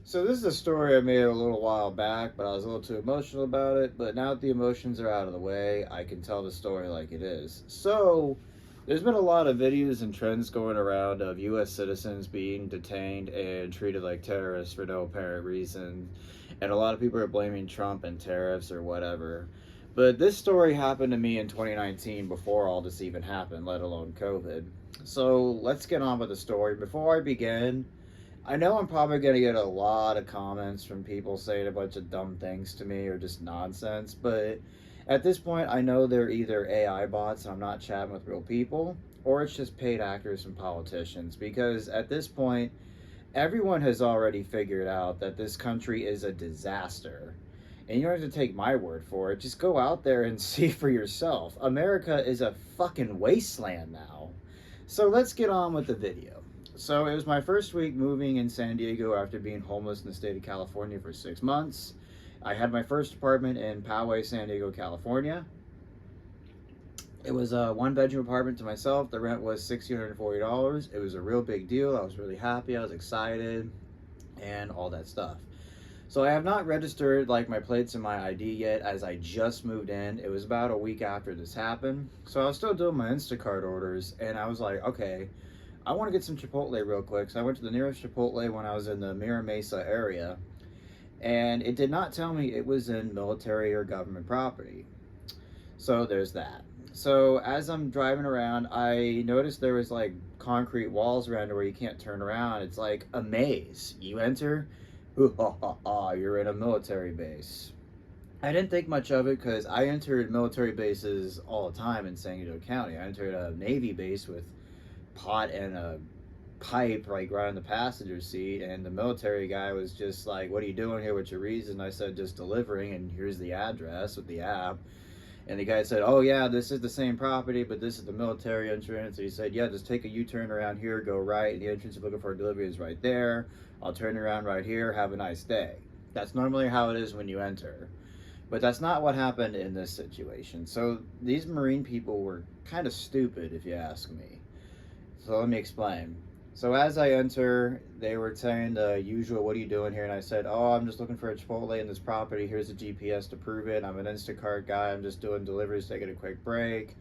So this is a story I made a little while back, but I was a little too emotional about it. But now that the emotions are out of the way, I can tell the story like it is. So there's been a lot of videos and trends going around of U.S. citizens being detained and treated like terrorists for no apparent reason, and a lot of people are blaming Trump and tariffs or whatever. But this story happened to me in 2019 before all this even happened, let alone COVID. So let's get on with the story. Before I begin, I know I'm probably going to get a lot of comments from people saying a bunch of dumb things to me or just nonsense, but at this point, I know they're either AI bots and I'm not chatting with real people, or it's just paid actors and politicians because at this point, everyone has already figured out that this country is a disaster. And you don't have to take my word for it, just go out there and see for yourself. America is a fucking wasteland now. So let's get on with the video. So it was my first week moving in San Diego after being homeless in the state of California for 6 months. I had my first apartment in Poway, San Diego, California. It was a one bedroom apartment to myself. The rent was $1,640. It was a real big deal. I was really happy. I was excited and all that stuff. So I have not registered like my plates and my ID yet as I just moved in. It was about a week after this happened. So I was still doing my Instacart orders and I was like, okay, I want to get some Chipotle real quick. So I went to the nearest Chipotle when I was in the Mira Mesa area, and it did not tell me it was in military or government property. So there's that. So as I'm driving around, I noticed there was like concrete walls around it where you can't turn around. It's like a maze. You enter, ooh, ha, ha, ha, you're in a military base. I didn't think much of it because I entered military bases all the time in San Diego County. I entered a Navy base with pot and a pipe like right on the passenger seat, and the military guy was just like, what are you doing here, what's your reason? I said, just delivering, and here's the address with the app. And the guy said, oh yeah, this is the same property, but this is the military entrance. And he said, yeah, just take a U-turn around here, go right, the entrance you're looking for a delivery is right there. I'll turn around right here, have a nice day. That's normally how it is when you enter, but that's not what happened in this situation. So these Marine people were kind of stupid, if you ask me. So let me explain. So as I enter, they were saying the usual, what are you doing here? And I said, oh, I'm just looking for a Chipotle in this property. Here's a GPS to prove it. I'm an Instacart guy. I'm just doing deliveries, taking a quick break.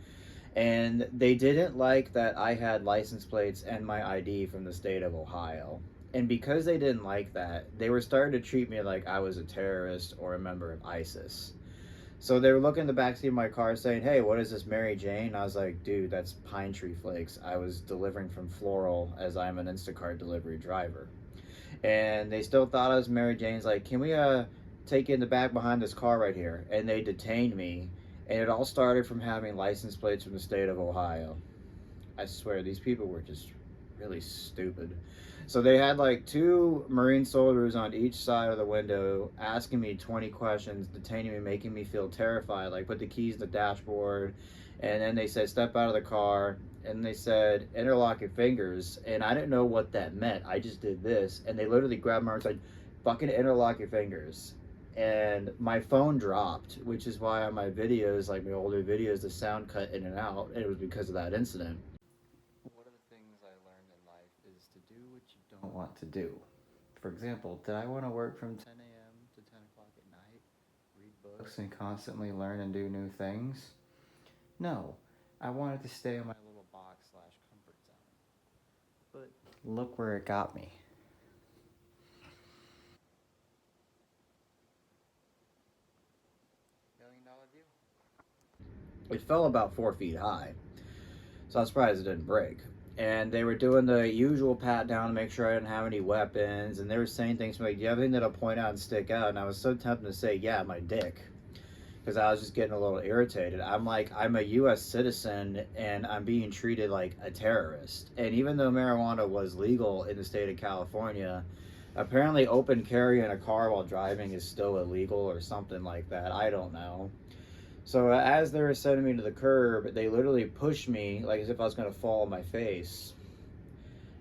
And they didn't like that I had license plates and my ID from the state of Ohio. And because they didn't like that, they were starting to treat me like I was a terrorist or a member of ISIS. So they were looking in the backseat of my car saying, hey, what is this, Mary Jane? And I was like, dude, that's pine tree flakes. I was delivering from Floral as I'm an Instacart delivery driver. And they still thought I was Mary Jane's like, can we take you in the back behind this car right here? And they detained me. And it all started from having license plates from the state of Ohio. I swear, these people were just really stupid. So they had like two Marine soldiers on each side of the window asking me 20 questions, detaining me, making me feel terrified. Like, put the keys in the dashboard. And then they said, step out of the car. And they said, interlock your fingers. And I didn't know what that meant. I just did this. And they literally grabbed my arm and said, fucking interlock your fingers. And my phone dropped, which is why on my videos, like my older videos, the sound cut in and out. And it was because of that incident. One of the things I learned in life is to do what you don't want to do. For example, did I want to work from 10 a.m. to 10 o'clock at night, read books, and constantly learn and do new things? No. I wanted to stay in my little box slash comfort zone. But look where it got me. $1 million view. It fell about 4 feet high, so I was surprised it didn't break. And they were doing the usual pat down to make sure I didn't have any weapons, and they were saying things like, "Do you have anything that'll point out and stick out?" And I was so tempted to say, "Yeah, my dick," because I was just getting a little irritated. I'm like, I'm a U.S. citizen, and I'm being treated like a terrorist. And even though marijuana was legal in the state of California, apparently open carry in a car while driving is still illegal or something like that. I don't know. So as they were sending me to the curb, they literally pushed me like as if I was going to fall on my face.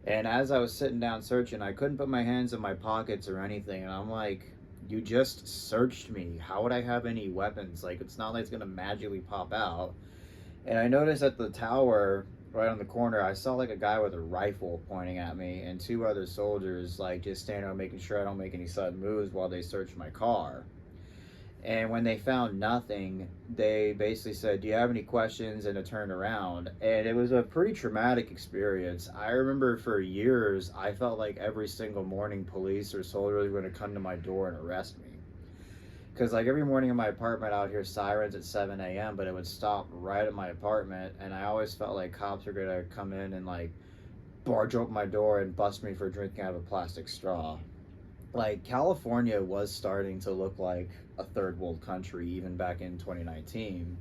And as I was sitting down searching, I couldn't put my hands in my pockets or anything. And I'm like, you just searched me. How would I have any weapons? Like, it's not like it's going to magically pop out. And I noticed at the tower, right on the corner, I saw like a guy with a rifle pointing at me and two other soldiers like just standing around making sure I don't make any sudden moves while they search my car. And when they found nothing, they basically said, "Do you have any questions?" And it turned around. And it was a pretty traumatic experience. I remember for years, I felt like every single morning police or soldiers were going to come to my door and arrest me. Because, like, every morning in my apartment out here, sirens at 7 a.m., but it would stop right at my apartment. And I always felt like cops were going to come in and, like, barge open my door and bust me for drinking out of a plastic straw. Like, California was starting to look like a third world country even back in 2019.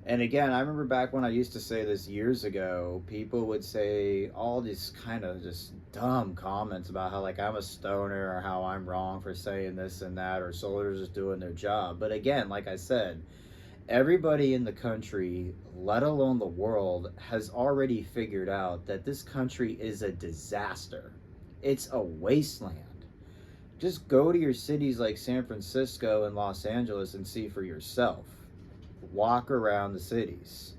And again, I remember back when I used to say this years ago, people would say all these kind of just dumb comments about how like I'm a stoner or how I'm wrong for saying this and that, or soldiers just doing their job. But again, like I said, everybody in the country, let alone the world, has already figured out that this country is a disaster. It's a wasteland. Just go to your cities like San Francisco and Los Angeles and see for yourself. Walk around the cities.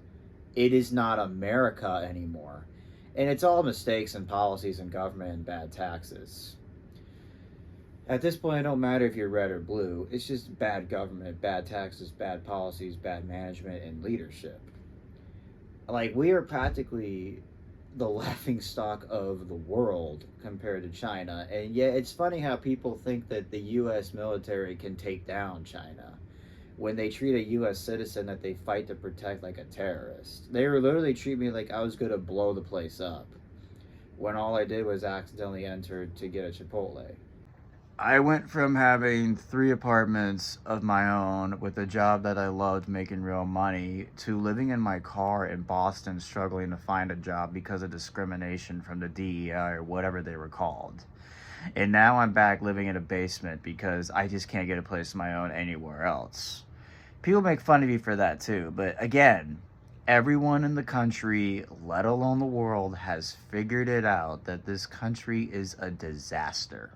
It is not America anymore. And it's all mistakes and policies and government and bad taxes. At this point, it don't matter if you're red or blue. It's just bad government, bad taxes, bad policies, bad management, and leadership. Like, we are practically the laughing stock of the world compared to China. And yet it's funny how people think that the US military can take down China when they treat a US citizen that they fight to protect like a terrorist. They were literally treating me like I was going to blow the place up when all I did was accidentally enter to get a Chipotle. I went from having 3 apartments of my own with a job that I loved making real money to living in my car in Boston struggling to find a job because of discrimination from the DEI or whatever they were called. And now I'm back living in a basement because I just can't get a place of my own anywhere else. People make fun of me for that too, but again, everyone in the country, let alone the world, has figured it out that this country is a disaster.